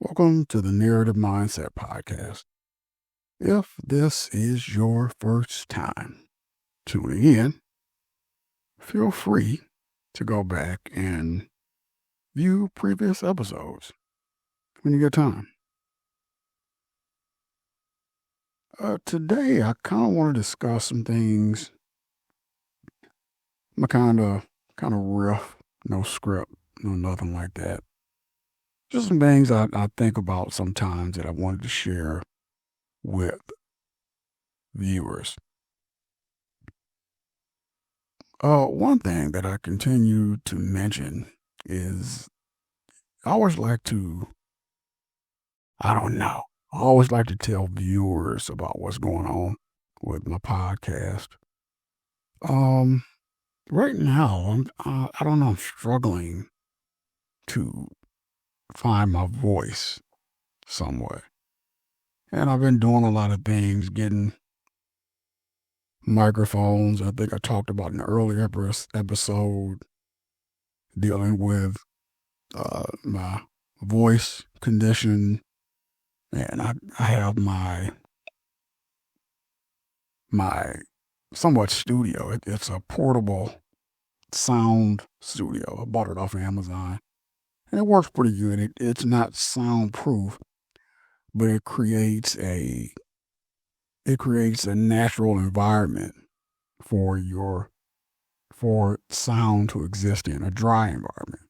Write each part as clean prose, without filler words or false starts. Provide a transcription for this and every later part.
Welcome to the Narrative Mindset Podcast. If this is your first time tuning in, feel free to go back and view previous episodes when you get time. Today, I kind of want to discuss some things. I'm kind of riff, no script, no nothing like that. Just some things I think about sometimes that I wanted to share with viewers. One thing that I continue to mention is I always like to, I don't know, I always like to tell viewers about what's going on with my podcast. Um, right now, I don't know, I'm struggling to find my voice somewhat. And I've been doing a lot of things, getting microphones. I think I talked about in an earlier episode dealing with my voice condition, and I have my somewhat studio. It's a portable sound studio. I bought it off of Amazon, and it works pretty good. It's not soundproof, but it creates a natural environment for sound to exist in, a dry environment.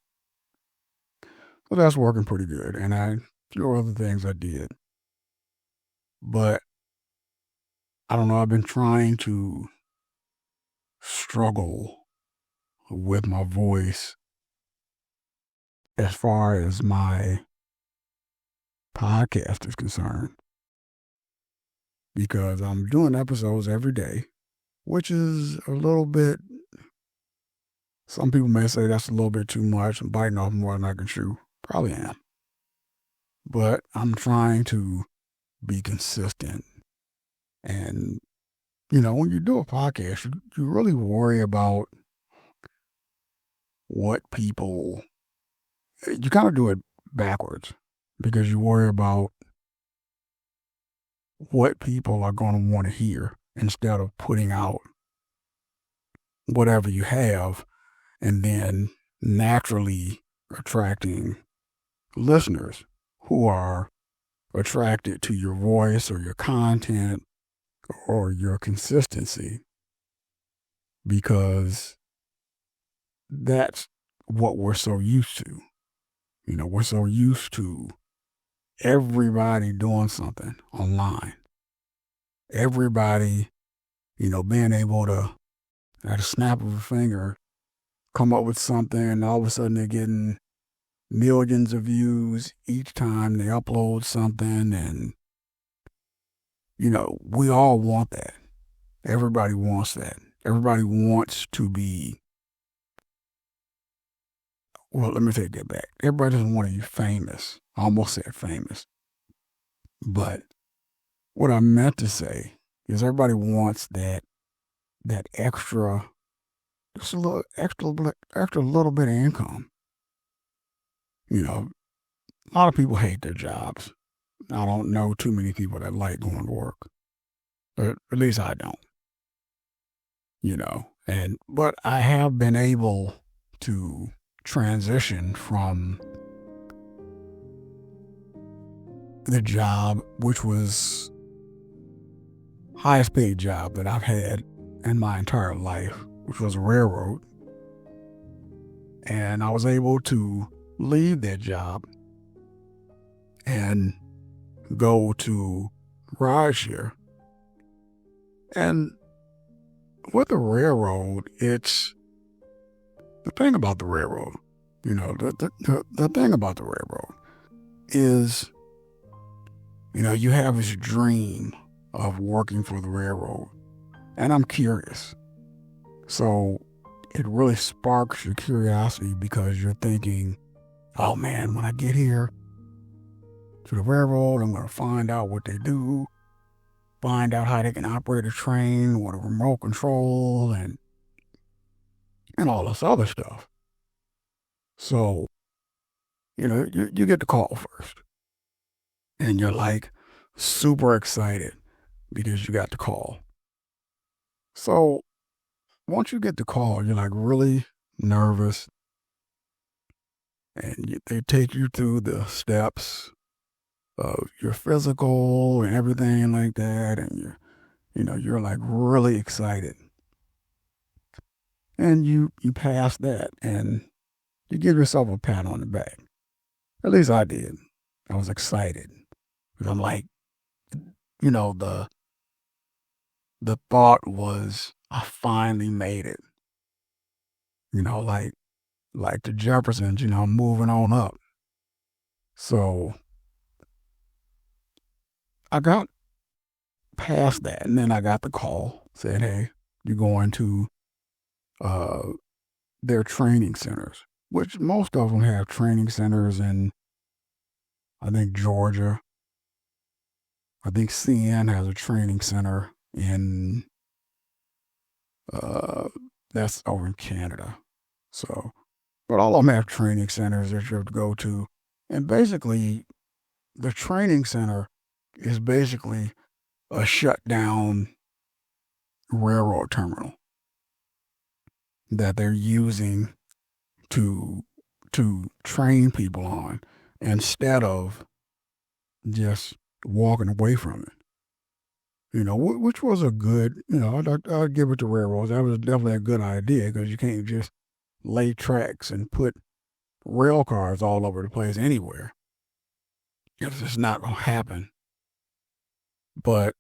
So that's working pretty good. And a few other things I did. But I don't know, I've been trying to struggle with my voice as far as my podcast is concerned. Because I'm doing episodes every day, which is a little bit, some people may say that's a little bit too much. I'm biting off more than I can chew. Probably am. But I'm trying to be consistent. And, when you do a podcast, you really worry about what people, you kind of do it backwards because you worry about what people are going to want to hear instead of putting out whatever you have and then naturally attracting listeners who are attracted to your voice or your content or your consistency, because that's what we're so used to. We're so used to everybody doing something online. Everybody, being able to, at a snap of a finger, come up with something, and all of a sudden they're getting millions of views each time they upload something. And, we all want that. Everybody wants that. Everybody wants to be, well, let me take that back. Everybody doesn't want to be famous. I almost said famous. But what I meant to say is everybody wants that extra, just a little extra little bit of income. A lot of people hate their jobs. I don't know too many people that like going to work. But at least I don't. But I have been able to transition from the job, which was highest paid job that I've had in my entire life, which was a railroad. And I was able to leave that job and go to rideshare. And with the railroad, it's the thing about the railroad, the thing about the railroad is, you have this dream of working for the railroad, and I'm curious. So it really sparks your curiosity because you're thinking, oh man, when I get here to the railroad, I'm going to find out what they do, find out how they can operate a train with a remote control and all this other stuff. So, you get the call first. and you're like super excited because you got the call. So once you get the call, you're like really nervous, and they take you through the steps of your physical and everything like that, and you're like really excited, and you pass that, and you give yourself a pat on the back. At least I did. I was excited because I'm like, the thought was I finally made it. Like the Jeffersons, moving on up. So I got past that, and then I got the call, said, "Hey, you're going to uh, their training centers," which most of them have training centers in, I think, Georgia. I think CN has a training center in uh, that's over in Canada. So, but all of them have training centers that you have to go to, and basically, the training center is basically a shutdown railroad terminal that they're using to train people on instead of just walking away from it. Which was a good, I'd give it to railroads. That was definitely a good idea because you can't just lay tracks and put rail cars all over the place anywhere. It's just not going to happen. But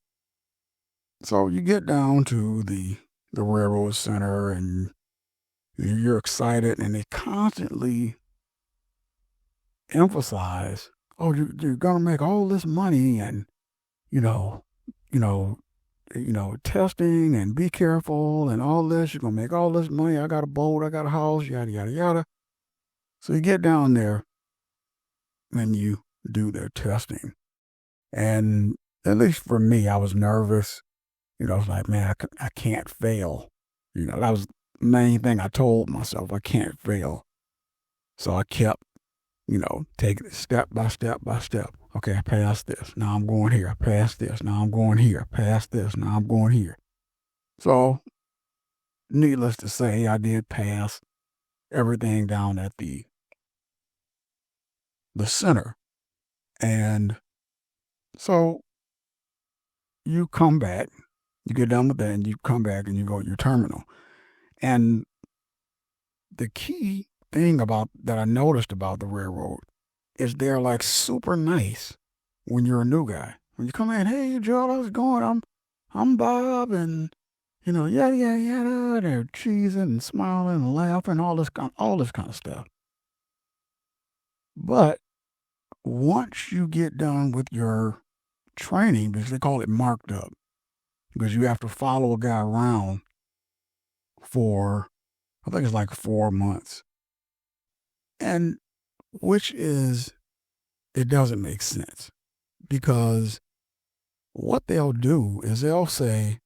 so you get down to the railroad center and you're excited, and they constantly emphasize, "Oh, you're gonna make all this money, and you know, you know, testing, and be careful, and all this. You're gonna make all this money. I got a boat, I got a house, yada yada yada." So you get down there and you do their testing, and at least for me, I was nervous. I was like, man, I can't fail. That was the main thing I told myself. I can't fail. So I kept, taking it step by step by step. Okay, I passed this. Now I'm going here. I passed this. Now I'm going here. I passed this. Now I'm going here. So, needless to say, I did pass everything down at the center. And so you come back, you get done with that, and you come back and you go to your terminal. And the key thing about that I noticed about the railroad is they're like super nice when you're a new guy. When you come in, "Hey Joe, how's it going? I'm Bob," and yada yada yada. They're cheesing and smiling and laughing, all this kind of stuff. But once you get done with your training, because they call it marked up, because you have to follow a guy around for, I think it's like 4 months, and it doesn't make sense, because what they'll do is they'll say,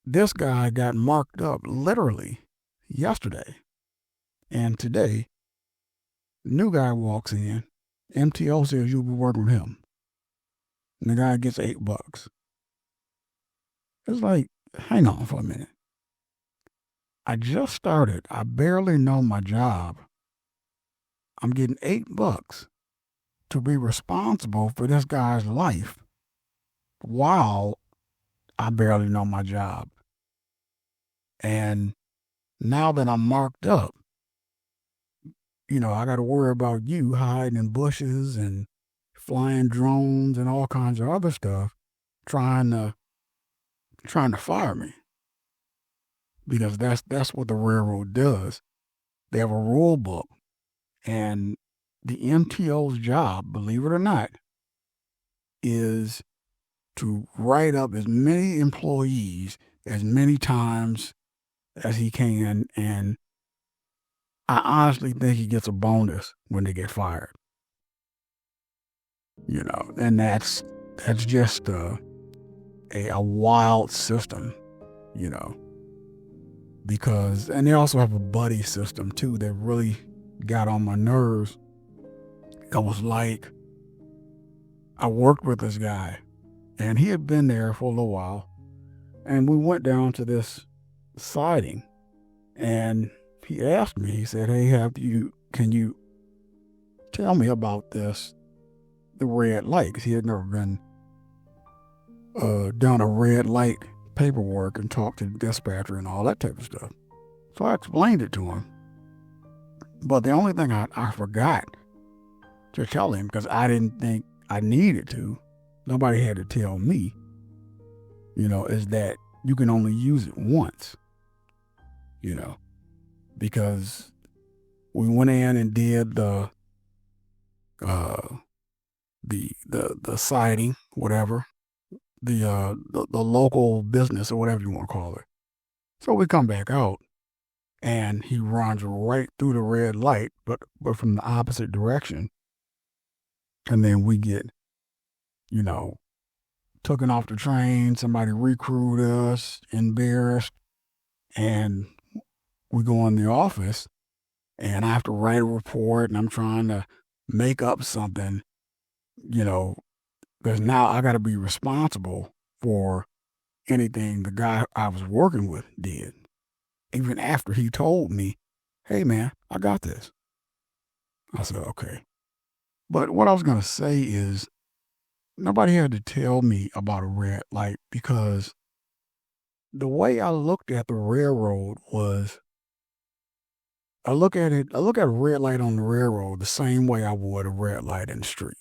"This guy got marked up literally yesterday, and today, new guy walks in, MTO says you'll be working with him, and the guy gets $8. It's like, hang on for a minute. I just started. I barely know my job. I'm getting $8 to be responsible for this guy's life while I barely know my job. And now that I'm marked up, I got to worry about you hiding in bushes and flying drones and all kinds of other stuff, trying to fire me, because that's what the railroad does. They have a rule book, and the MTO's job, believe it or not, is to write up as many employees as many times as he can, and I honestly think he gets a bonus when they get fired. And that's just a wild system, because, and they also have a buddy system too that really got on my nerves. It was like I worked with this guy, and he had been there for a little while, and we went down to this siding, and he asked me. He said, "Hey, can you tell me about the red light?" Because he had never been done a red light paperwork and talked to the dispatcher and all that type of stuff. So I explained it to him. But the only thing I forgot to tell him, because I didn't think I needed to, nobody had to tell me, is that you can only use it once, because we went in and did the siding, whatever, the local business or whatever you want to call it. So we come back out, and he runs right through the red light, but from the opposite direction. And then we get, taken off the train. Somebody recruited us, embarrassed, and we go in the office, and I have to write a report, and I'm trying to make up something, because now I got to be responsible for anything the guy I was working with did. Even after he told me, "Hey, man, I got this." I said, "Okay." But what I was going to say is nobody had to tell me about a red light, because the way I looked at the railroad was I look at a red light on the railroad the same way I would a red light in the street.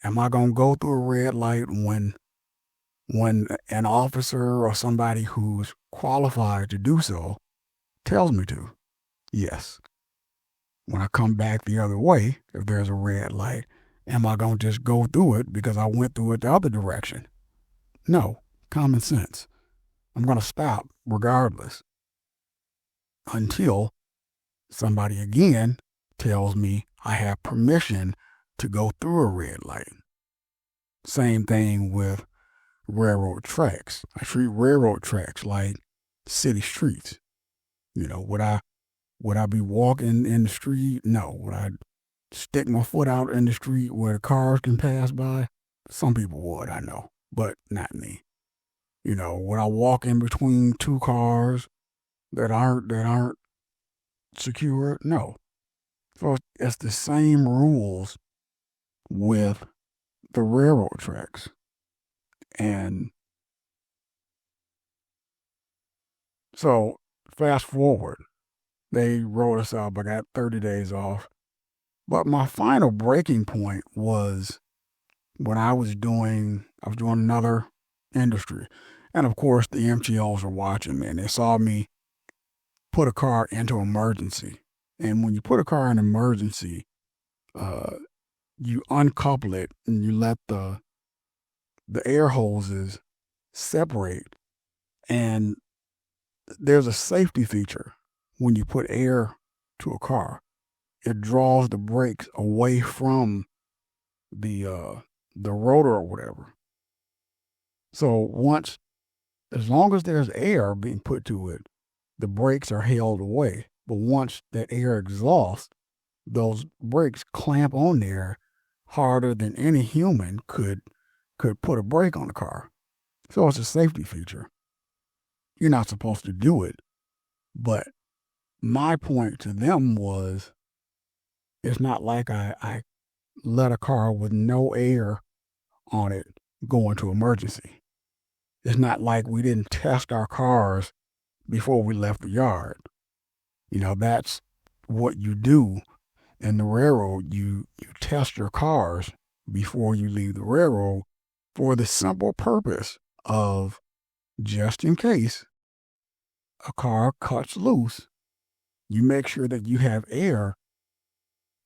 Am I going to go through a red light when an officer or somebody who's qualified to do so tells me to? Yes. When I come back the other way, if there's a red light, am I going to just go through it because I went through it the other direction? No. Common sense. I'm going to stop regardless until somebody again tells me I have permission to go through a red light. Same thing with railroad tracks. I treat railroad tracks like city streets. Would I be walking in the street? No. Would I stick my foot out in the street where the cars can pass by? Some people would, I know, but not me. Would I walk in between two cars that aren't secure? No. So it's the same rules with the railroad tracks. And so fast forward, they wrote us up. I got 30 days off. But my final breaking point was when I was doing another industry. And of course, the MTOs were watching me, and they saw me put a car into emergency. And when you put a car in emergency, you uncouple it and you let the air hoses separate. And there's a safety feature when you put air to a car. It draws the brakes away from the rotor or whatever. So as long as there's air being put to it, the brakes are held away. But once that air exhausts, those brakes clamp on there harder than any human could put a brake on the car. So it's a safety feature. You're not supposed to do it. But my point to them was, it's not like I let a car with no air on it go into emergency. It's not like we didn't test our cars before we left the yard. That's what you do in the railroad. You test your cars before you leave the railroad for the simple purpose of, just in case a car cuts loose, you make sure that you have air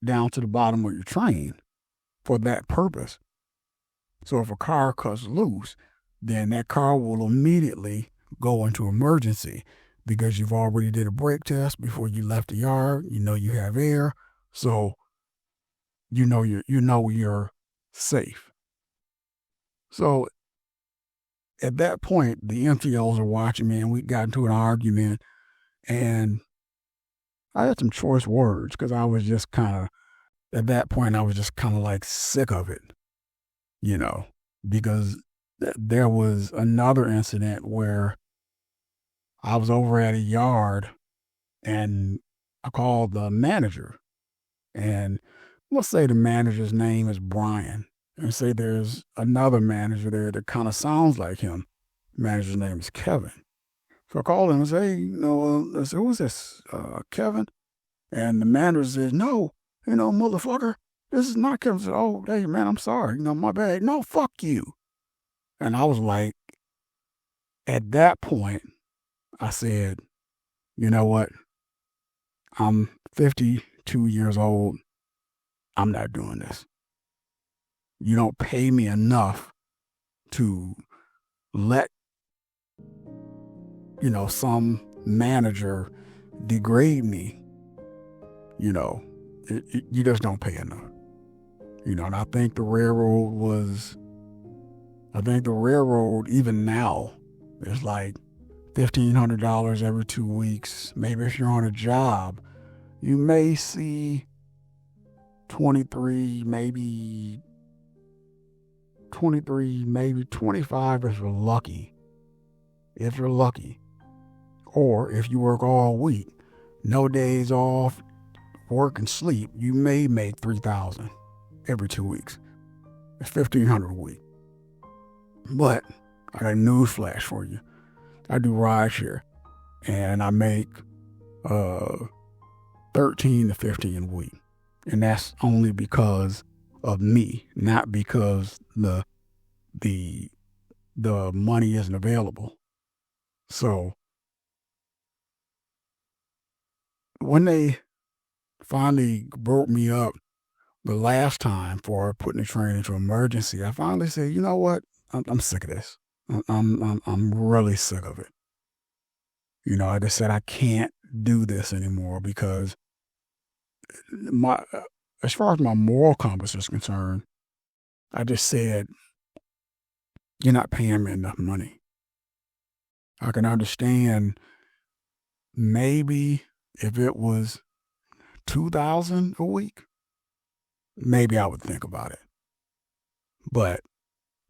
down to the bottom of your train for that purpose. So if a car cuts loose, then that car will immediately go into emergency because you've already did a brake test before you left the yard. You have air, so you're safe. So at that point, the MTLs are watching me, and we got into an argument, and I had some choice words because I was just kind of at that point, I was just kind of like sick of it, you know, because there was another incident where I was over at a yard and I called the manager, and let's say the manager's name is Brian, and say there's another manager there that kind of sounds like him. The manager's name is Kevin. So I called him and say, hey, I said, who's this, Kevin? And the manager says, no, motherfucker, this is not Kevin. I said, oh, hey, man, I'm sorry. My bad. No, fuck you. And I was like, at that point, I said, you know what? I'm 52 years old. I'm not doing this. You don't pay me enough to let, some manager degrade me. You just don't pay enough. And I think the railroad, even now, is like $1,500 every 2 weeks. Maybe if you're on a job, you may see 23, maybe 25 if you're lucky. Or if you work all week, no days off, work and sleep, you may make $3,000 every 2 weeks. It's $1,500 a week. But I got a news flash for you. I do rideshare, and I make 13 to 15 a week, and that's only because of me, not because the money isn't available. So when they finally broke me up the last time for putting the train into emergency, I finally said, you know what? I'm sick of this. I'm really sick of it. I just said I can't do this anymore because as far as my moral compass is concerned, I just said, you're not paying me enough money. I can understand maybe if it was $2,000 a week, maybe I would think about it. But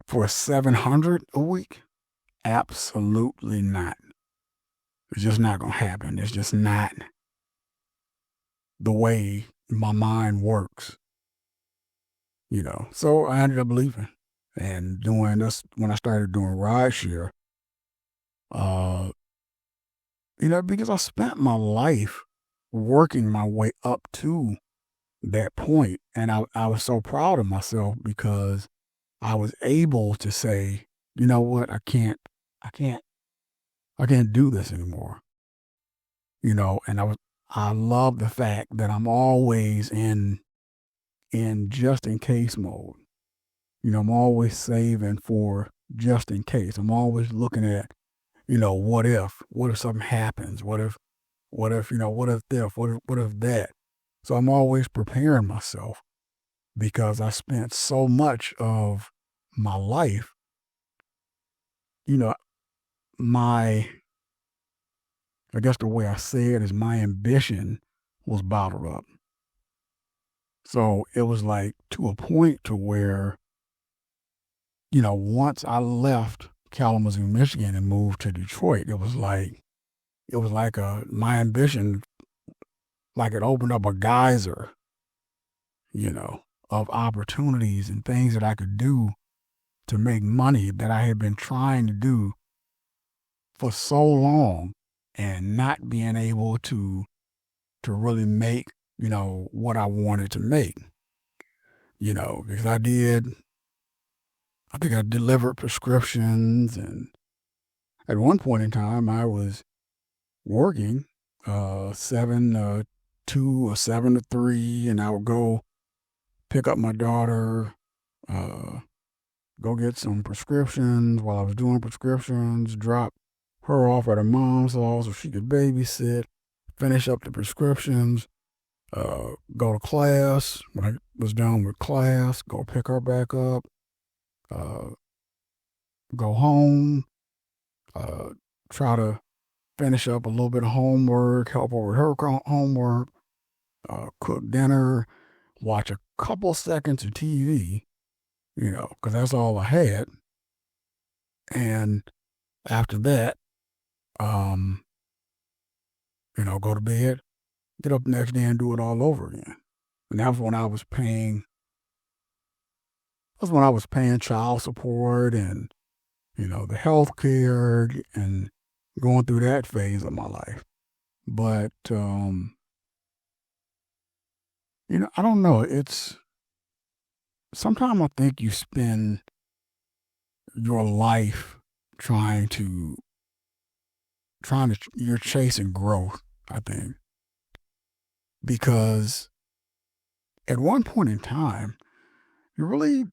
for $700 a week, absolutely not. It's just not going to happen. It's just not the way my mind works. So I ended up leaving and doing this when I started doing rideshare. Because I spent my life working my way up to that point, and I was so proud of myself because I was able to say, you know what, I can't do this anymore. And I love the fact that I'm always in just in case mode. I'm always saving for just in case. I'm always looking at, what if something happens? What if what if this? What if that? So I'm always preparing myself because I spent so much of my life, you know, I guess the way I say it is my ambition was bottled up. So it was like to a point to where, once I left Kalamazoo, Michigan and moved to Detroit, it was like my ambition, like it opened up a geyser, of opportunities and things that I could do to make money that I had been trying to do for so long and not being able to really make, what I wanted to make, because I think I delivered prescriptions, and at one point in time I was working 7 to 2 or 7 to 3, and I would go pick up my daughter, go get some prescriptions. While I was doing prescriptions, drop her off at her mom's house so she could babysit, finish up the prescriptions, go to class. When I was done with class, go pick her back up, go home, try to finish up a little bit of homework, help her with her homework, cook dinner, watch a couple seconds of TV, because that's all I had. And after that, um, go to bed, get up the next day and do it all over again. And that was when I was paying. That's when I was paying child support and the health care and going through that phase of my life. But I don't know. It's sometimes I think you spend your life you're chasing growth, I think. Because at one point in time, you're really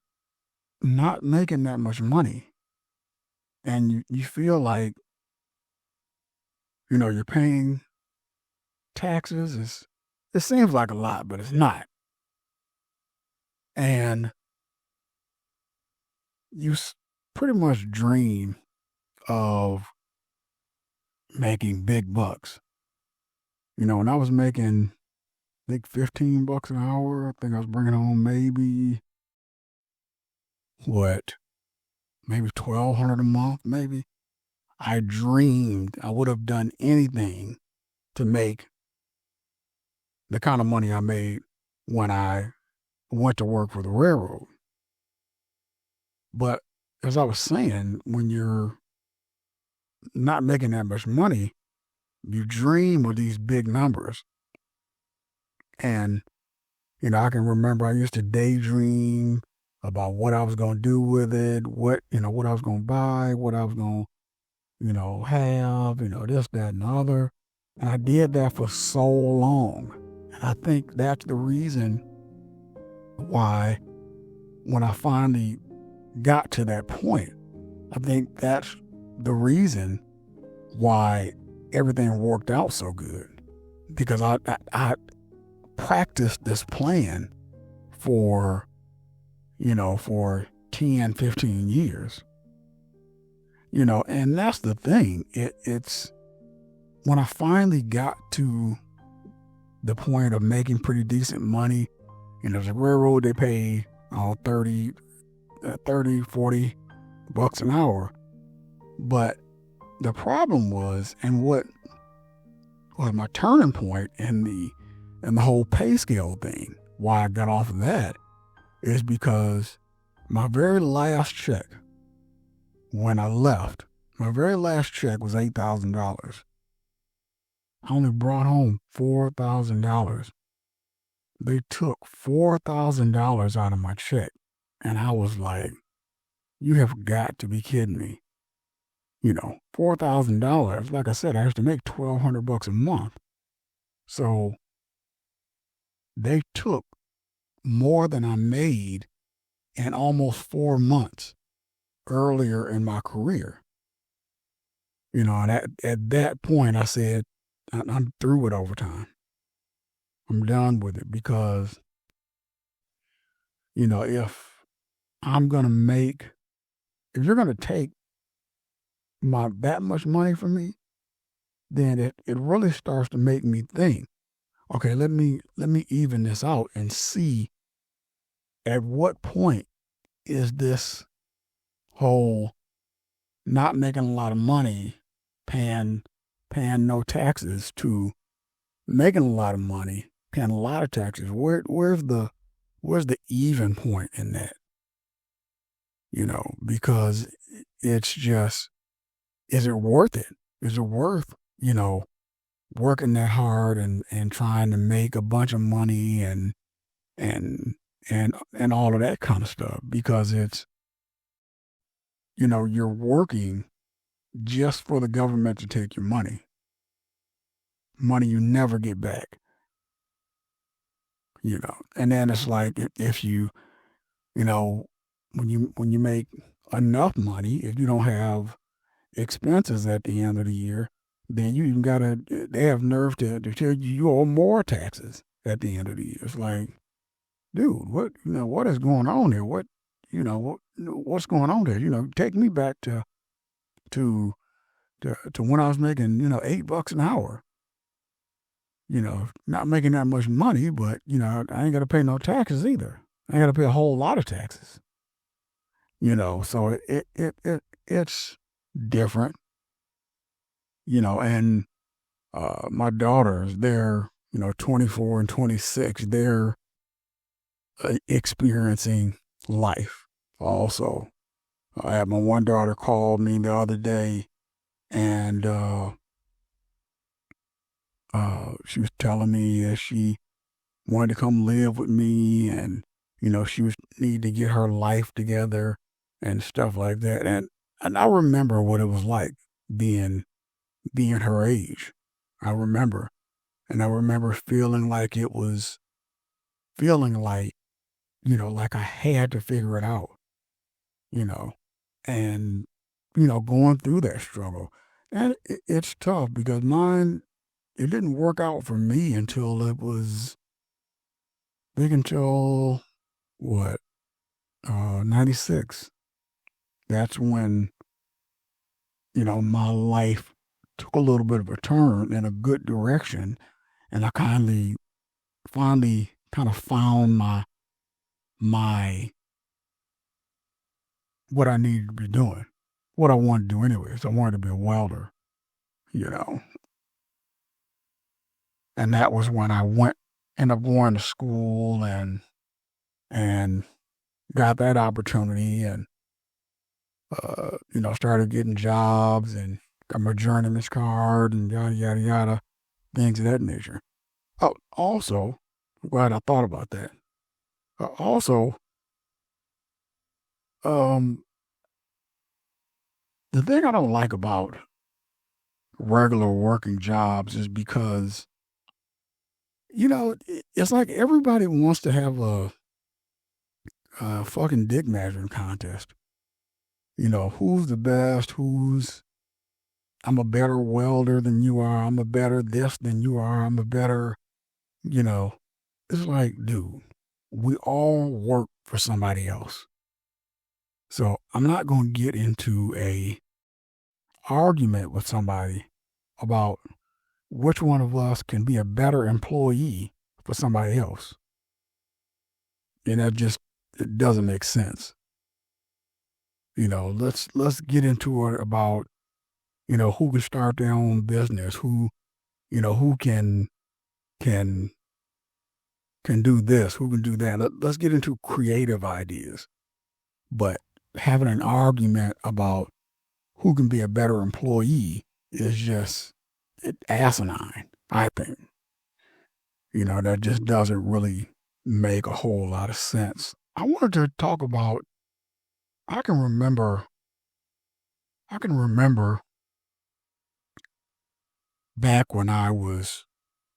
not making that much money. And you feel like, you're paying taxes. It seems like a lot, but it's not. And you pretty much dream of making big bucks. When I was making, I think, $15 an hour, I think I was bringing home maybe maybe $1,200 a month, maybe. I dreamed I would have done anything to make the kind of money I made when I went to work for the railroad. But as I was saying, when you're not making that much money, you dream of these big numbers. And, I can remember I used to daydream about what I was going to do with it, what I was going to buy, what I was going to, have, this, that, and the other. And I did that for so long. And I think that's the reason why when I finally got to that point, I think that's the reason why everything worked out so good. Because I practiced this plan for 10, 15 years. And that's the thing. It's when I finally got to the point of making pretty decent money, the railroad, they pay 30, $40 an hour. But the problem was, and what was my turning point in the whole pay scale thing, why I got off of that, is because my very last check when I left, my very last check was $8,000. I only brought home $4,000. They took $4,000 out of my check. And I was like, you have got to be kidding me. $4,000. Like I said, I used to make $1,200 a month. So they took more than I made in almost 4 months earlier in my career. And at that point, I said, I'm through with overtime. I'm done with it because, if you're going to take that much money from me, then it really starts to make me think, okay, let me even this out and see at what point is this whole not making a lot of money, paying no taxes, to making a lot of money, paying a lot of taxes. Where's the even point in that? Because it's just, is it worth it? Is it worth, working that hard and trying to make a bunch of money and all of that kind of stuff? Because it's, you're working just for the government to take your money you never get back. And then it's like, if you, when you make enough money, if you don't have expenses at the end of the year, then you even they have nerve to tell you owe more taxes at the end of the year. It's like, dude, what is going on here? What's going on there? Take me back to when I was making, $8 an hour. not making that much money, but, I ain't got to pay no taxes either. I ain't got to pay a whole lot of taxes, so it's different, and my daughters, they're, 24 and 26, they're experiencing life also. I had my one daughter called me the other day, and she was telling me that she wanted to come live with me, and she was need to get her life together and stuff like that. And I remember what it was like being her age. I remember, and I remember feeling like like I had to figure it out, you know, and going through that struggle, and it's tough because mine it didn't work out for me until it was big until what 96. That's when my life took a little bit of a turn in a good direction, and I finally kind of found my what I needed to be doing, what I wanted to do anyways. I wanted to be a welder, you know, and that was when I ended up going to school and got that opportunity, and started getting jobs and got my journeyman's card and yada yada yada, things of that nature. Oh, also, I'm glad I thought about that. Also, um, the thing I don't like about regular working jobs is because it's like everybody wants to have a fucking dick measuring contest. Who's the best? I'm a better welder than you are. I'm a better this than you are. I'm a better, you know. It's like, dude, we all work for somebody else. So I'm not going to get into a argument with somebody about which one of us can be a better employee for somebody else. And it doesn't make sense. Let's get into it about, who can start their own business, who can do this, who can do that. Let's get into creative ideas. But having an argument about who can be a better employee is just asinine, I think. That just doesn't really make a whole lot of sense. I wanted to talk about, I can remember back when I was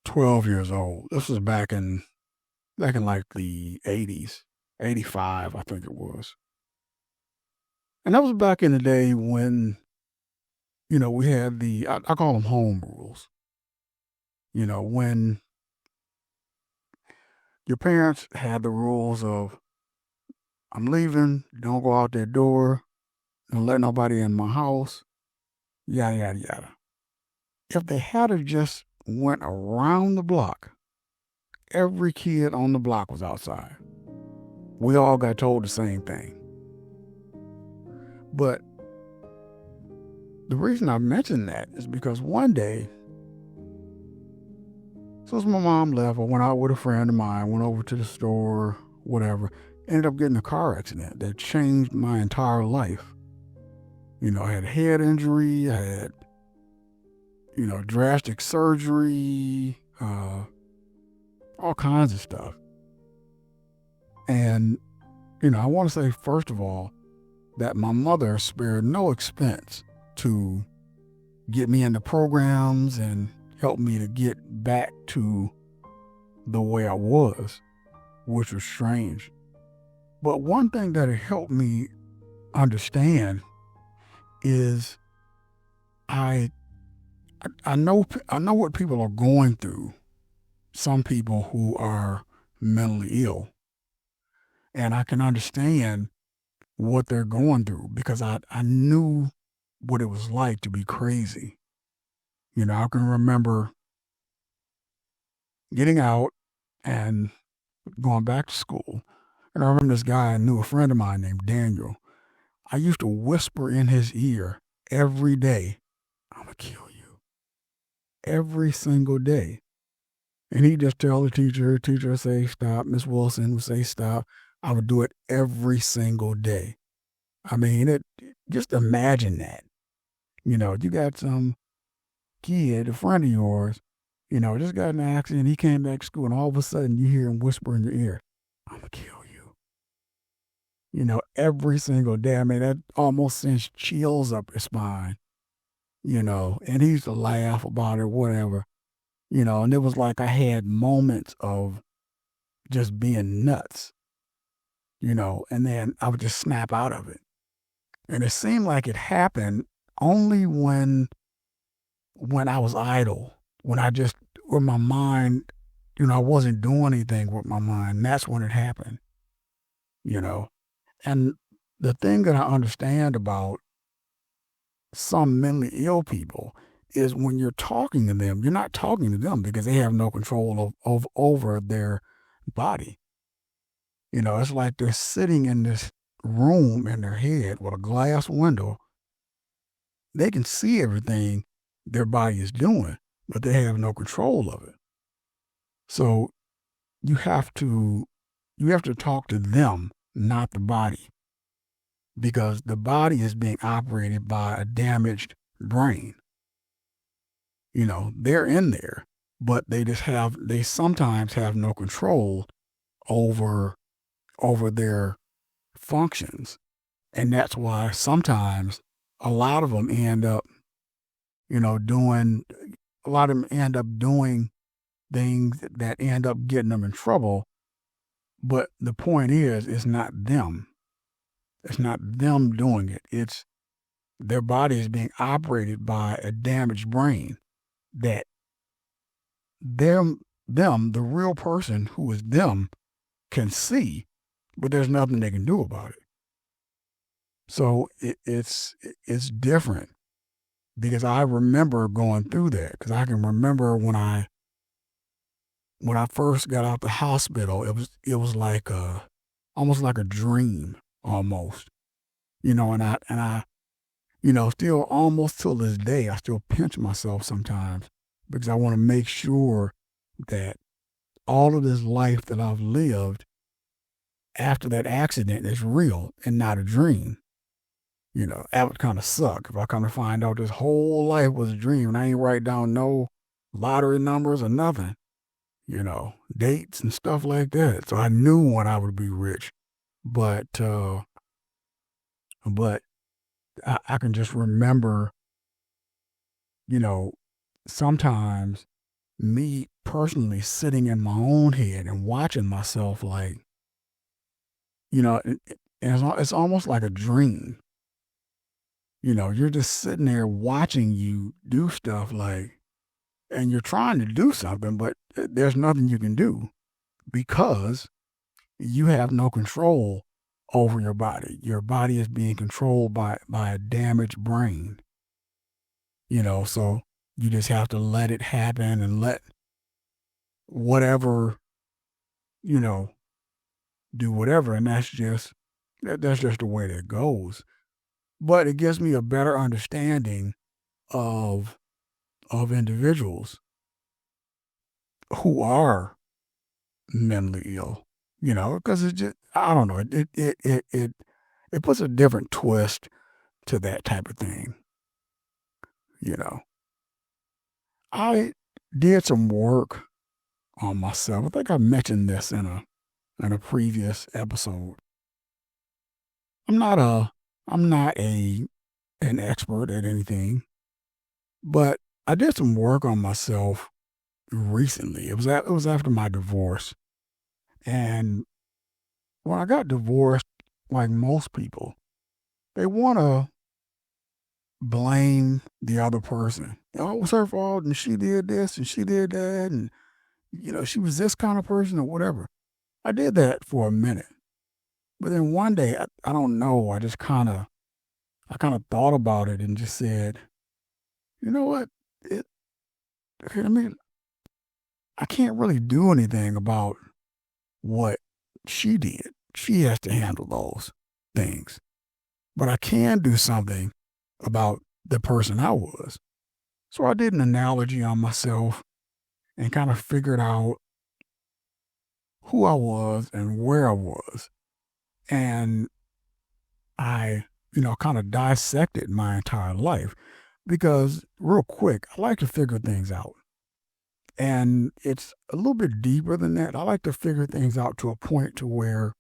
12 years old. This was back in like the 80s, 85, I think it was. And that was back in the day when, we had I call them home rules. When your parents had the rules of, I'm leaving, don't go out that door, don't let nobody in my house, yada, yada, yada. If they had have just went around the block, every kid on the block was outside. We all got told the same thing. But the reason I mention that is because one day, as my mom left, I went out with a friend of mine, went over to the store, whatever, ended up getting a car accident that changed my entire life. I had a head injury, I had, drastic surgery, all kinds of stuff. And, I want to say, first of all, that my mother spared no expense to get me into programs and help me to get back to the way I was, which was strange. But one thing that it helped me understand is I know what people are going through. Some people who are mentally ill, and I can understand what they're going through because I knew what it was like to be crazy. I can remember getting out and going back to school. And I remember this guy, I knew a friend of mine named Daniel. I used to whisper in his ear every day, I'm going to kill you. Every single day. And he'd just tell the teacher would say, stop. Miss Wilson would say, stop. I would do it every single day. I mean, just imagine that. You got some kid, a friend of yours, just got in an accident. He came back to school, and all of a sudden you hear him whisper in your ear, I'm going to kill you. Every single day. I mean, that almost sends chills up his spine, and he used to laugh about it, whatever, and it was like I had moments of just being nuts, and then I would just snap out of it. And it seemed like it happened only when I was idle, when I just, with my mind, I wasn't doing anything with my mind. That's when it happened, you know. And the thing that I understand about some mentally ill people is when you're talking to them, you're not talking to them because they have no control over their body. It's like they're sitting in this room in their head with a glass window. They can see everything their body is doing, but they have no control of it. So you have to talk to them, not the body, because the body is being operated by a damaged brain. They're in there, but they sometimes have no control over their functions. And that's why sometimes a lot of them end up, doing things that end up getting them in trouble. But the point is, it's not them. It's not them doing it. It's their body is being operated by a damaged brain that the real person who is them, can see, but there's nothing they can do about it. So it's different, because I remember going through that, because I can remember when I first got out the hospital, it was like almost like a dream, almost, and I still almost till this day, I still pinch myself sometimes because I want to make sure that all of this life that I've lived after that accident is real and not a dream. That would kind of suck if I kind of find out this whole life was a dream and I ain't write down no lottery numbers or nothing, dates and stuff like that. So I knew when I would be rich, but I can just remember, sometimes me personally sitting in my own head and watching myself like, it's almost like a dream. You're just sitting there watching you do stuff and you're trying to do something, but there's nothing you can do because you have no control over your body. Your body is being controlled by a damaged brain. So you just have to let it happen and let whatever, do whatever. And that's just the way that goes. But it gives me a better understanding of individuals who are mentally ill, because it just, I don't know, it puts a different twist to that type of thing. I did some work on myself. I think I mentioned this in a previous episode. I'm not an expert at anything, but I did some work on myself recently. It was after my divorce. And when I got divorced, like most people, they want to blame the other person. Oh, it was her fault, and she did this, and she did that, and she was this kind of person or whatever. I did that for a minute, but then one day, I don't know, I kind of thought about it and just said, you know what? I I can't really do anything about what she did. She has to handle those things. But I can do something about the person I was. So I did an analogy on myself and kind of figured out who I was and where I was. And I, kind of dissected my entire life because, real quick, I like to figure things out. And it's a little bit deeper than that. I like to figure things out to a point to where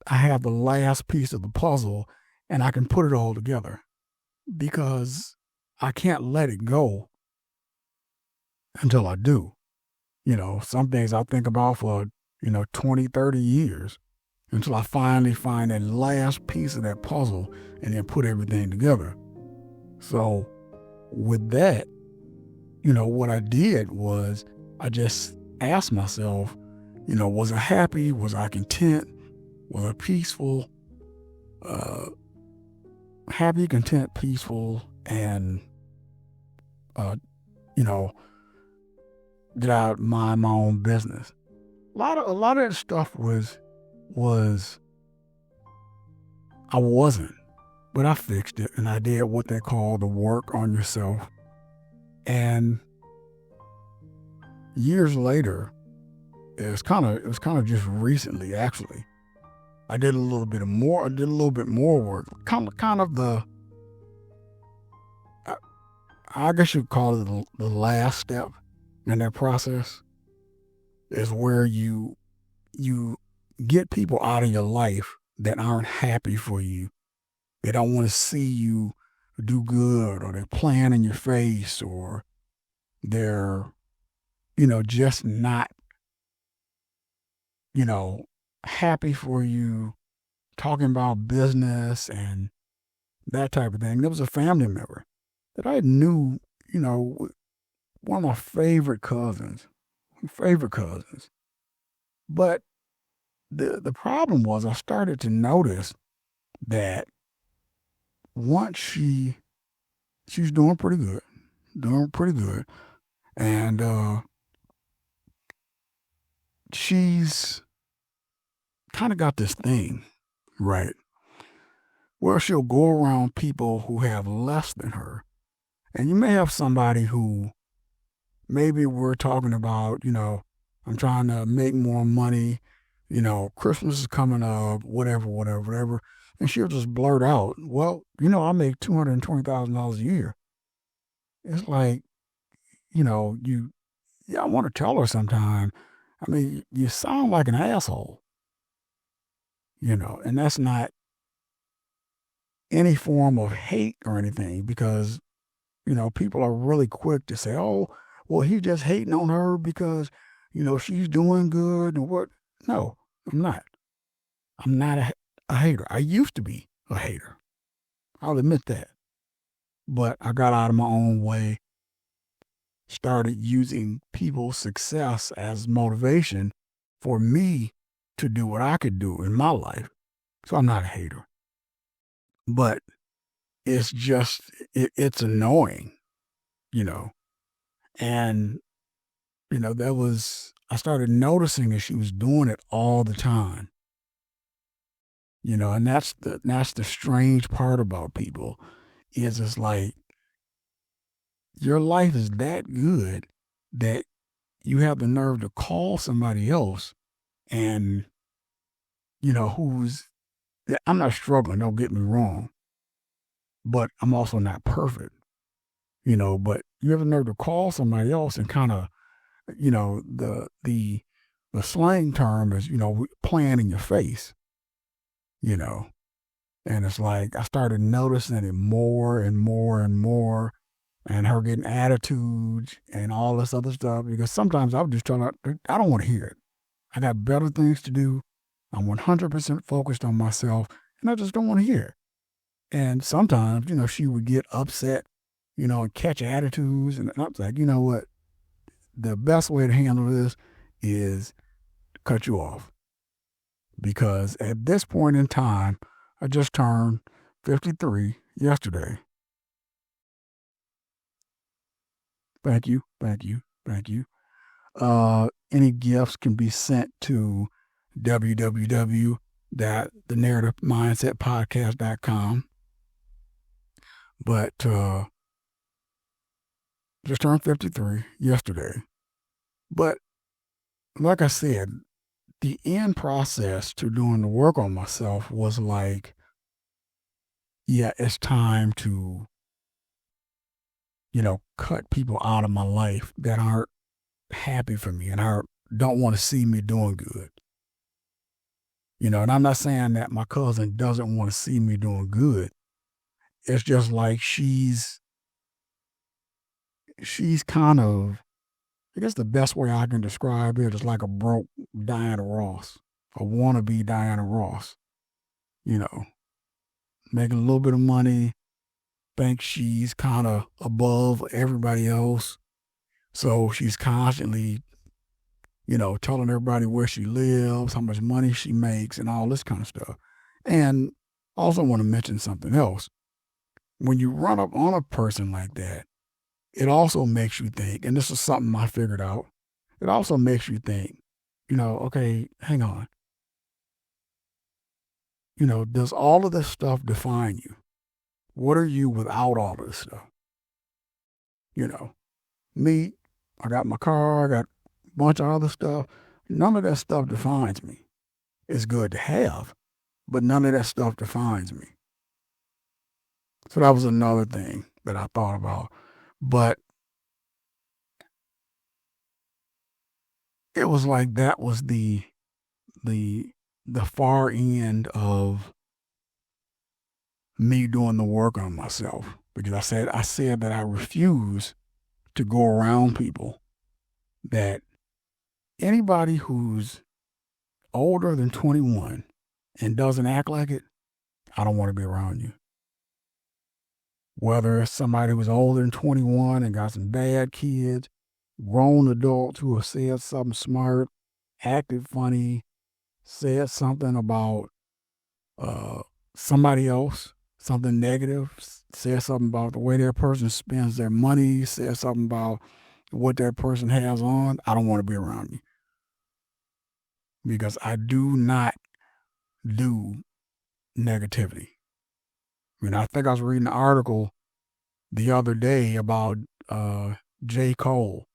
I have the last piece of the puzzle and I can put it all together because I can't let it go until I do. Some things I think about for, 20, 30 years until I finally find that last piece of that puzzle and then put everything together. So with that, what I did was I just asked myself, was I happy? Was I content? Was I peaceful? Happy, content, peaceful, and, you know, did I mind my own business? A lot of that stuff was I wasn't, but I fixed it and I did what they call the work on yourself. And years later, it was kind of just recently actually. I did a little bit more work. Kind of I guess you'd call it the last step in that process is where you get people out of your life that aren't happy for you. They don't want to see you do good, or they're playing in your face, or they're, just not, happy for you, talking about business and that type of thing. There was a family member that I knew, one of my favorite cousins. But the problem was I started to notice that once she's doing pretty good, and she's kind of got this thing, right, where she'll go around people who have less than her, and you may have somebody who maybe we're talking about, I'm trying to make more money, Christmas is coming up, whatever. And she'll just blurt out, well, I make $220,000 a year. It's like, I want to tell her sometime, I mean, you sound like an asshole, and that's not any form of hate or anything because, people are really quick to say, oh, well, he's just hating on her because, she's doing good and what. No, I'm not. I'm not a hater. I used to be a hater. I'll admit that. But I got out of my own way, started using people's success as motivation for me to do what I could do in my life. So I'm not a hater. But it's just, it's annoying, And, I started noticing that she was doing it all the time. And that's the strange part about people is it's like your life is that good that you have the nerve to call somebody else and, I'm not struggling, don't get me wrong, but I'm also not perfect, but you have the nerve to call somebody else and kind of, the slang term is, playing in your face, and it's like I started noticing it more and more and more, and her getting attitudes and all this other stuff because sometimes I would just tell her, I don't want to hear it. I got better things to do. I'm 100% focused on myself, and I just don't want to hear it. And sometimes, she would get upset, and catch attitudes, and I was like, you know what? The best way to handle this is cut you off. Because at this point in time, I just turned 53 yesterday. Thank you. Thank you. Any gifts can be sent to www.thenarrativemindsetpodcast.com. But just turned 53 yesterday. But like I said, the end process to doing the work on myself was like, yeah, it's time to, cut people out of my life that aren't happy for me and don't want to see me doing good. And I'm not saying that my cousin doesn't want to see me doing good. It's just like she's kind of, I guess the best way I can describe it is like a broke Diana Ross, a wannabe Diana Ross, making a little bit of money, thinks she's kind of above everybody else. So she's constantly, telling everybody where she lives, how much money she makes, and all this kind of stuff. And also want to mention something else. When you run up on a person like that, it also makes you think, and this is something I figured out, it also makes you think, okay, hang on. Does all of this stuff define you? What are you without all of this stuff? Me, I got my car, I got a bunch of other stuff. None of that stuff defines me. It's good to have, but none of that stuff defines me. So that was another thing that I thought about. But it was like that was the far end of me doing the work on myself, because I said that I refuse to go around people, that anybody who's older than 21 and doesn't act like it, I don't want to be around you. Whether it's somebody who's older than 21 and got some bad kids, grown adults who have said something smart, acted funny, said something about somebody else, something negative, said something about the way that person spends their money, said something about what that person has on, I don't want to be around you. Because I do not do negativity. I think I was reading an article the other day about J. Cole.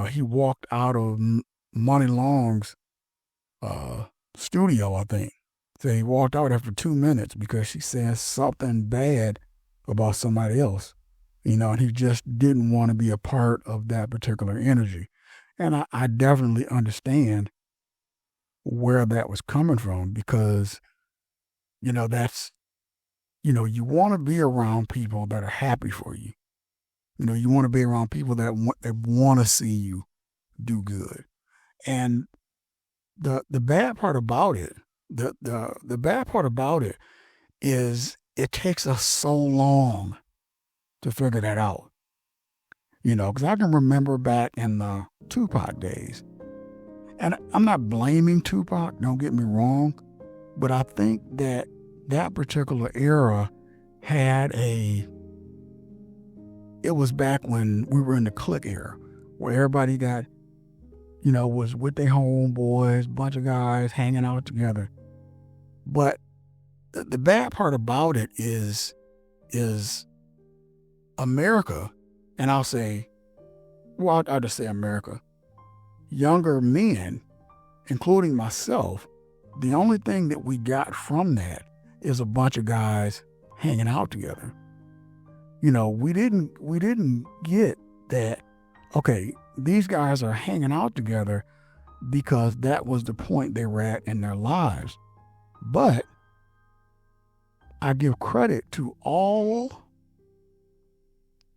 He walked out of Money Long's studio, I think. So he walked out after 2 minutes because she said something bad about somebody else. And he just didn't want to be a part of that particular energy. And I definitely understand where that was coming from, because, that's, you want to be around people that are happy for you. You want to be around people that want to see you do good. And the bad part about it, the bad part about it is it takes us so long to figure that out. Because I can remember back in the Tupac days, and I'm not blaming Tupac, don't get me wrong, but I think that particular era it was back when we were in the clique era, where everybody got, was with their homeboys, bunch of guys hanging out together. But the bad part about it is America, and I'll just say America, younger men, including myself, the only thing that we got from that is a bunch of guys hanging out together. We didn't get that, okay, these guys are hanging out together because that was the point they were at in their lives. But I give credit to all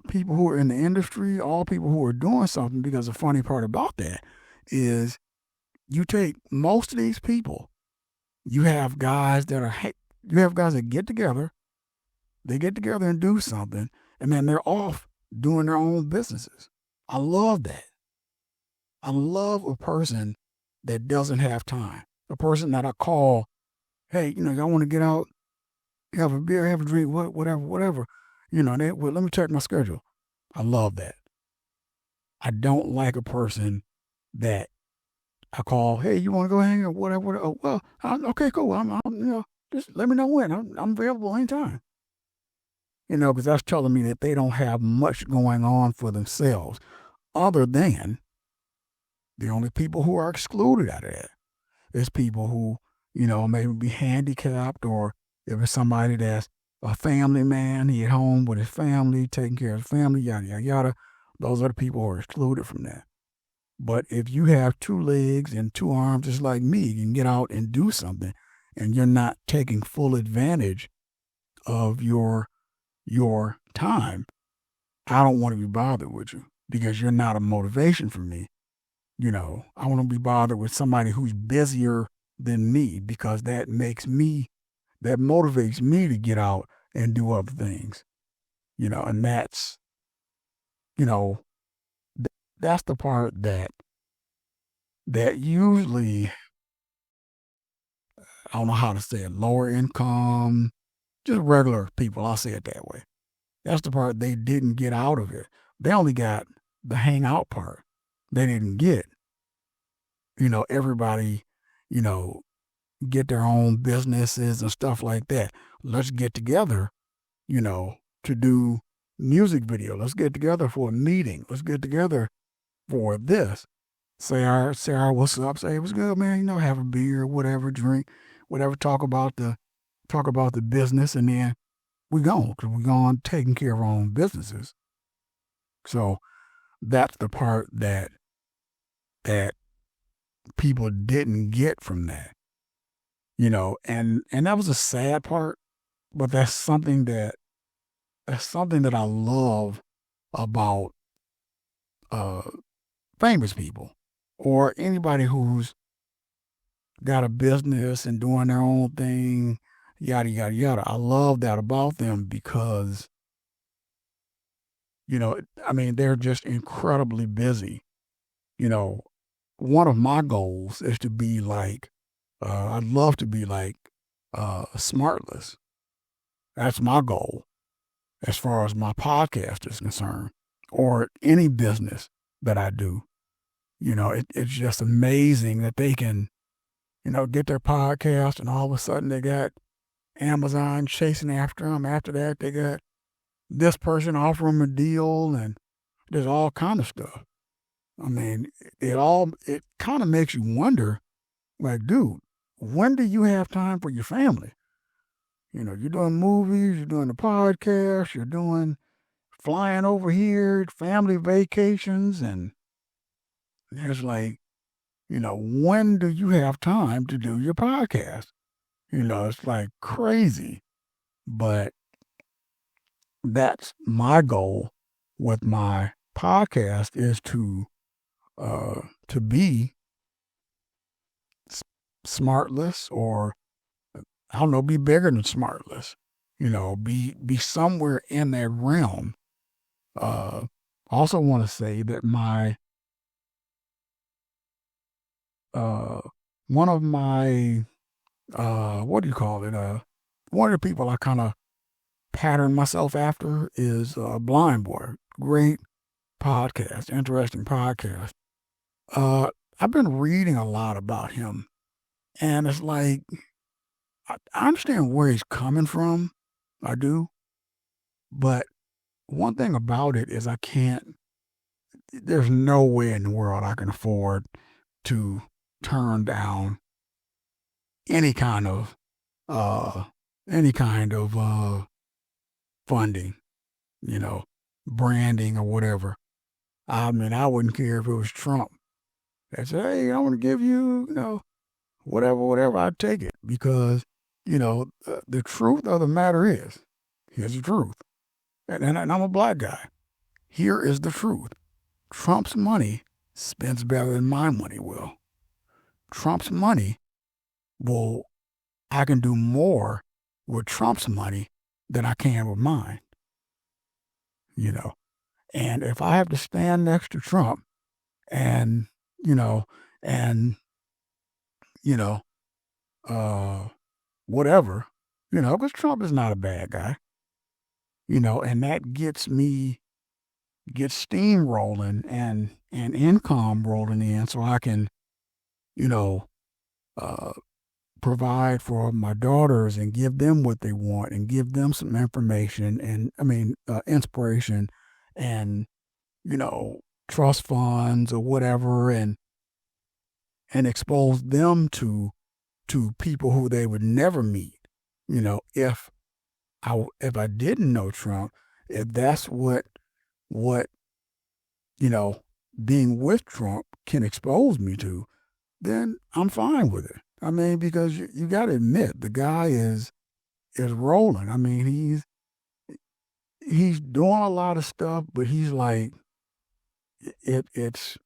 people who are in the industry, all people who are doing something, because the funny part about that is you take most of these people, you have guys that get together, and do something, and then they're off doing their own businesses. I love that. I love a person that doesn't have time, a person that I call, hey, y'all want to get out, have a beer, have a drink, whatever. Let me check my schedule. I love that. I don't like a person that I call, hey, you want to go hang or whatever? Oh, well, okay, cool. Just let me know when. I'm available anytime. Because that's telling me that they don't have much going on for themselves other than the only people who are excluded out of that is people who, maybe be handicapped, or if it's somebody that's a family man, he at home with his family, taking care of his family, yada, yada, yada. Those are the people who are excluded from that. But if you have two legs and two arms just like me, you can get out and do something, and you're not taking full advantage of your time, I don't want to be bothered with you because you're not a motivation for me. I want to be bothered with somebody who's busier than me because that motivates me to get out and do other things. And you know, that's the part that usually, I don't know how to say it, lower income, just regular people, I'll say it that way. That's the part they didn't get out of it. They only got the hang out part. They didn't get, everybody, you know, get their own businesses and stuff like that. Let's get together, you know, to do music video. Let's get together for a meeting. Let's get together for this. Say our what's up, say what's good, man, have a beer, whatever, drink, whatever, talk about the business, and then we gone, because we gone taking care of our own businesses. So that's the part that people didn't get from that. And that was a sad part, but that's something that I love about uh famous people or anybody who's got a business and doing their own thing, yada yada yada. I love that about them because they're just incredibly busy. One of my goals is to be like I'd love to be like Smartless. That's my goal as far as my podcast is concerned, or any business that I do. It's just amazing that they can, get their podcast, and all of a sudden they got Amazon chasing after them. After that, they got this person offering them a deal, and there's all kind of stuff. I mean, it kind of makes you wonder, like, dude, when do you have time for your family? You're doing movies, you're doing the podcast, you're doing flying over here, family vacations, and it's like, when do you have time to do your podcast? It's like crazy. But that's my goal with my podcast, is to be Smartless, or I don't know, be bigger than Smartless. Be somewhere in that realm. Also want to say that my one of my what do you call it? One of the people I kind of pattern myself after is Blind Boy. Great podcast, interesting podcast. I've been reading a lot about him, and it's like I understand where he's coming from. I do, but one thing about it is I can't. There's no way in the world I can afford to turn down any kind of uh any kind of funding, branding or whatever. I mean, I wouldn't care if it was Trump that said, "Hey, I want to give you, whatever." I'd take it because, the truth of the matter is, here's the truth, and I'm a black guy. Here is the truth: Trump's money spends better than my money will. Trump's money will. I can do more with Trump's money than I can with mine. And if I have to stand next to Trump and, you know, and, you know, uh, whatever, because Trump is not a bad guy, and that gets me get steam rolling and income rolling in so I can, you know, uh, provide for my daughters and give them what they want and give them some information and, inspiration and, you know, trust funds or whatever and expose them to people who they would never meet. If I didn't know Trump, if that's what you know being with Trump can expose me to, then I'm fine with it. Because you got to admit the guy is rolling. He's doing a lot of stuff, but he's like it's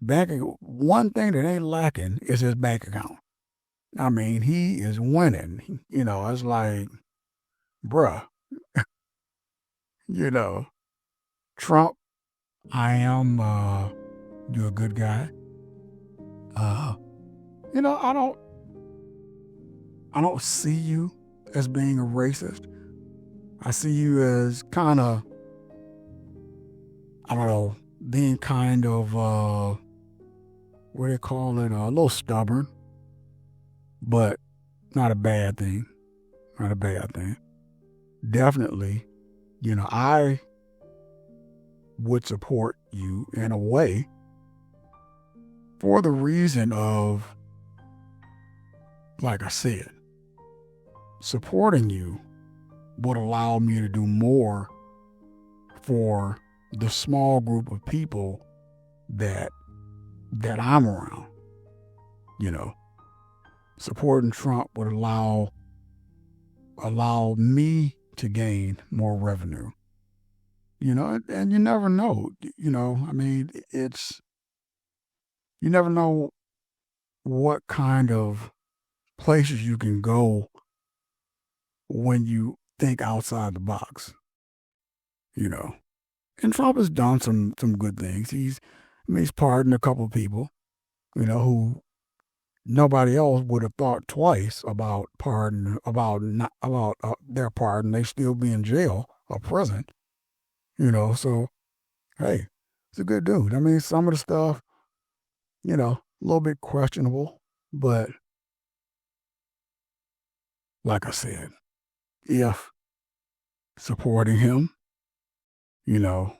banking. One thing that ain't lacking is his bank account. He is winning. It's like, bruh, you know, Trump, I am, you're a good guy. Uh, you know, I don't, I don't see you as being a racist. I see you as kind of, I don't know, being kind of, what do you call it? A little stubborn, but not a bad thing. Not a bad thing. Definitely, I would support you in a way for the reason of, like I said, supporting you would allow me to do more for the small group of people that I'm around. Supporting Trump would allow me to gain more revenue. And you never know. It's you never know what kind of places you can go when you think outside the box. And Trump has done some good things. He's pardoned a couple of people, who nobody else would have thought twice about pardon, about not about their pardon. They still be in jail or prison. So hey, it's a good dude. Some of the stuff, a little bit questionable, but like I said, if supporting him, you know,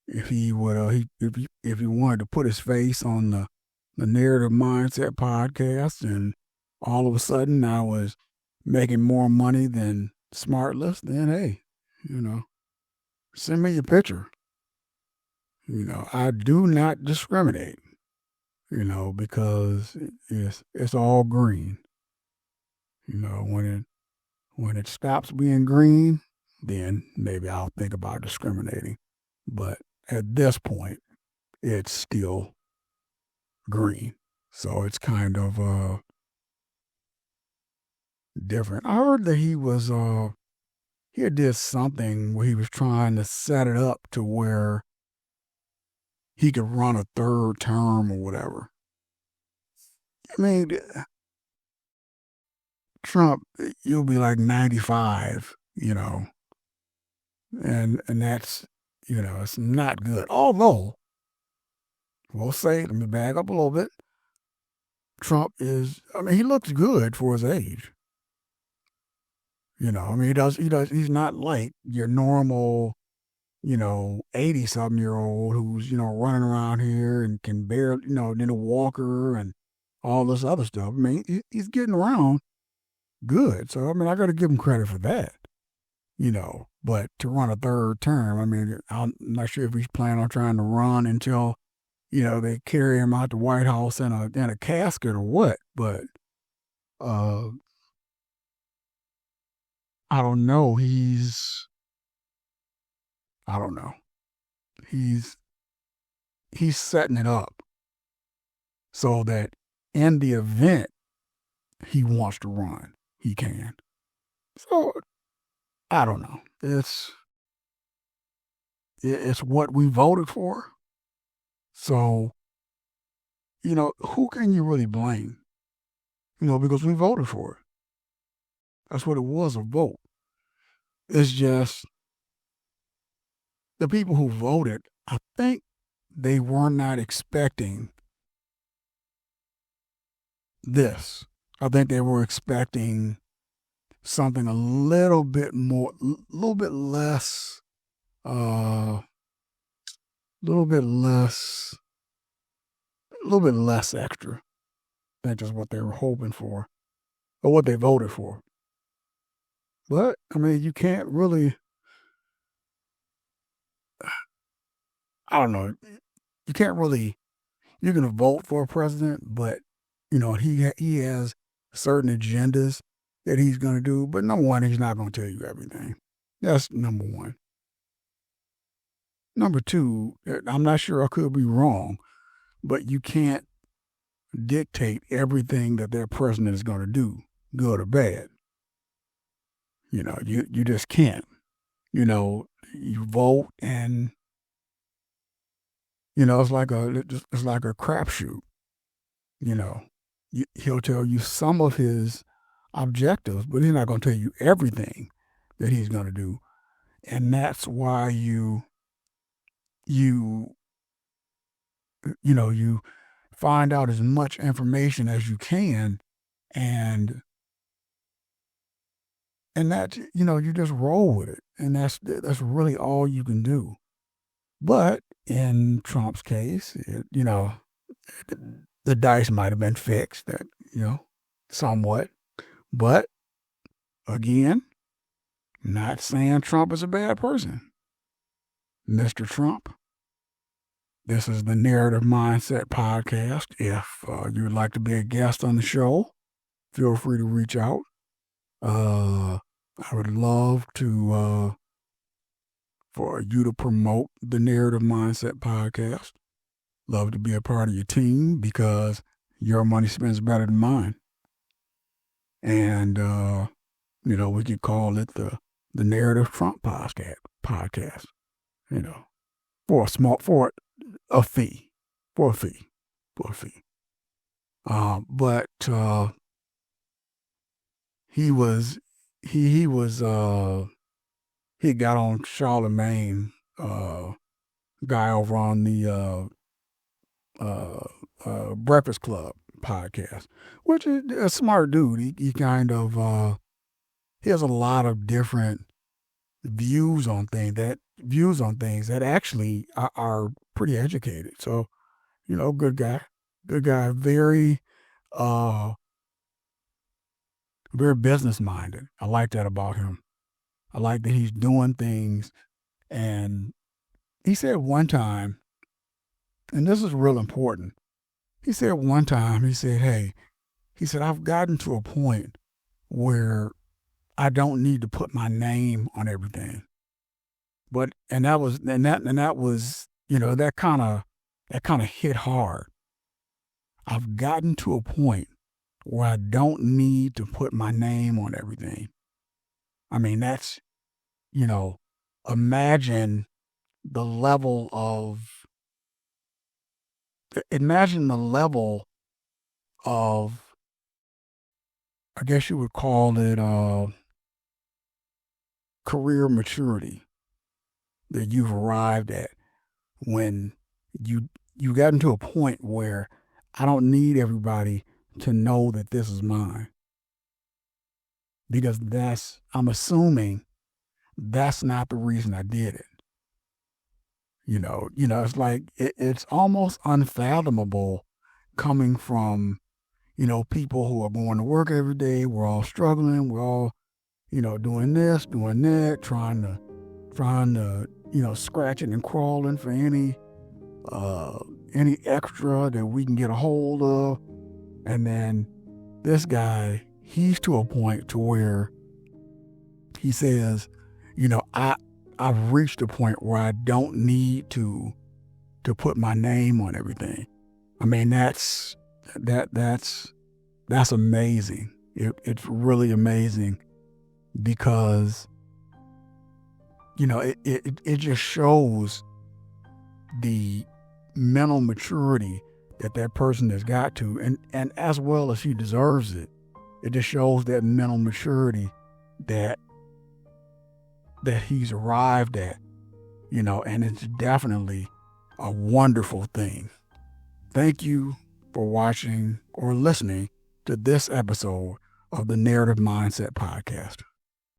if he would, if he wanted to put his face on the Narrative Mindset podcast, and all of a sudden I was making more money than Smartless, then hey, send me your picture. I do not discriminate. Because it's all green. When it stops being green, then maybe I'll think about discriminating. But at this point, it's still green. So it's kind of different. I heard that he did something where he was trying to set it up to where he could run a third term or whatever. I mean, Trump, you'll be like 95, and that's, it's not good. Although, we'll say, let me back up a little bit. Trump he looks good for his age. He's not like your normal, 80-something-year-old who's, running around here and can barely, need a walker and all this other stuff. He's getting around good. So, I got to give him credit for that, But to run a third term, I'm not sure if he's planning on trying to run until, they carry him out the White House in a casket or what. But I don't know. I don't know. He's setting it up so that in the event he wants to run, he can. So I don't know. It's what we voted for. So, who can you really blame? Because we voted for it. That's what it was, a vote. It's just the people who voted, I think they were not expecting this. I think they were expecting something a little bit more, a little bit less, little bit less, a little bit less extra than just what they were hoping for or what they voted for. But I mean, you can't really, I don't know, you can't really, you're going to vote for a president, but he has certain agendas that he's going to do. But number one, he's not going to tell you everything. That's number one. Number two, I'm not sure, I could be wrong, but you can't dictate everything that their president is going to do, good or bad. You just can't. You vote, and it's like a crapshoot. He'll tell you some of his objectives, but he's not going to tell you everything that he's going to do, and that's why you find out as much information as you can, and that you just roll with it, and that's really all you can do. But in Trump's case, the dice might have been fixed, that somewhat. But again, not saying Trump is a bad person. Mr. Trump, this is the Narrative Mindset Podcast. If you would like to be a guest on the show, feel free to reach out. I would love to for you to promote the Narrative Mindset Podcast. Love to be a part of your team, because your money spends better than mine. And we could call it the Narrative Trump podcast. For a fee. But he got on Charlemagne, guy over on the Breakfast Club podcast, which is a smart dude. He kind of he has a lot of different views on things that actually are pretty educated. So, good guy, very very business minded. I like that about him. I like that he's doing things. And he said one time, and this is real important. He said one time, hey, I've gotten to a point where I don't need to put my name on everything. But that was that kind of hit hard. I've gotten to a point where I don't need to put my name on everything. I mean, that's, imagine the level of, I guess you would call it, career maturity that you've arrived at when you got into a point where I don't need everybody to know that this is mine. Because I'm assuming that's not the reason I did it. It's like, it's almost unfathomable coming from, people who are going to work every day. We're all struggling. We're all, doing this, doing that, trying to, scratching and crawling for any extra that we can get a hold of. And then this guy, he's to a point to where he says, I've reached a point where I don't need to put my name on everything. I mean, that's amazing. It's really amazing, because it just shows the mental maturity that person has got to, and as well as he deserves it. It just shows that mental maturity that he's arrived at, and it's definitely a wonderful thing. Thank you for watching or listening to this episode of the Narrative Mindset Podcast.